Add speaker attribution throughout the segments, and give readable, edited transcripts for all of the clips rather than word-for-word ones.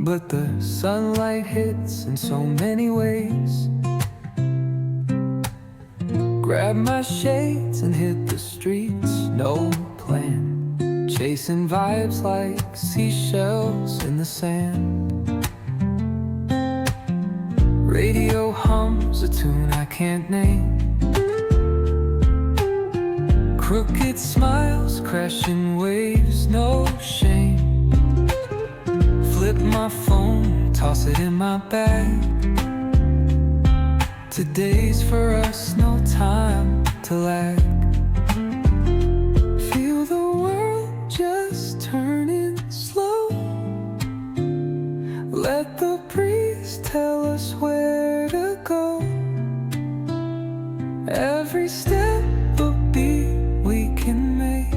Speaker 1: but the sunlight hits in so many ways. Grab my shades and hit the streets, no plan, chasing vibes like seashells in the sand. Radio hums a tune I can't name. Crooked smiles, crashing waves, no shame. Flip my phone, toss it in my bag. Today's for us, no time to lag. Feel the world just turning slow. Let the breeze tell us where to go. Every step a beat we can make.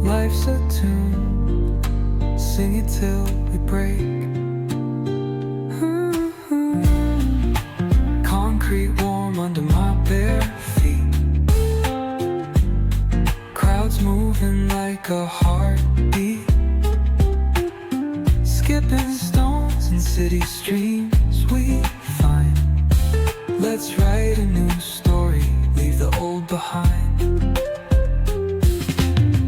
Speaker 1: Life's a tune, sing it till we break. Concrete warm under my bare feet. Crowds moving like a heartbeat. Skipping stones in city streams we find. Let's write a new story, leave the old behind.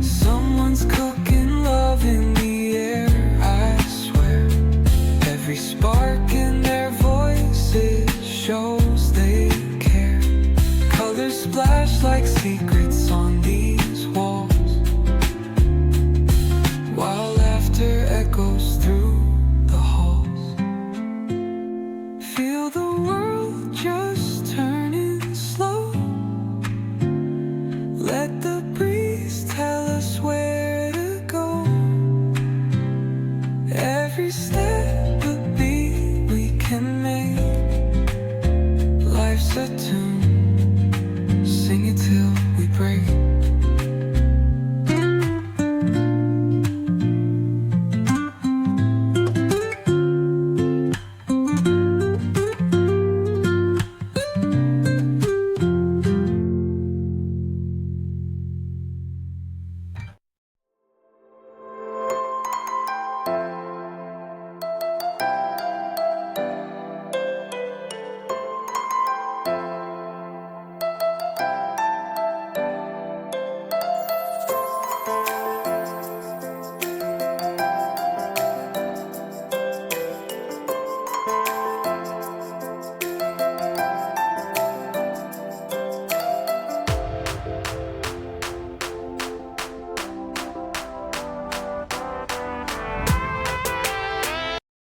Speaker 1: Someone's cooking love in the air, I swear. Every spark in their voices shows they care. Colors splash like secrets on these walls, while laughter echoes through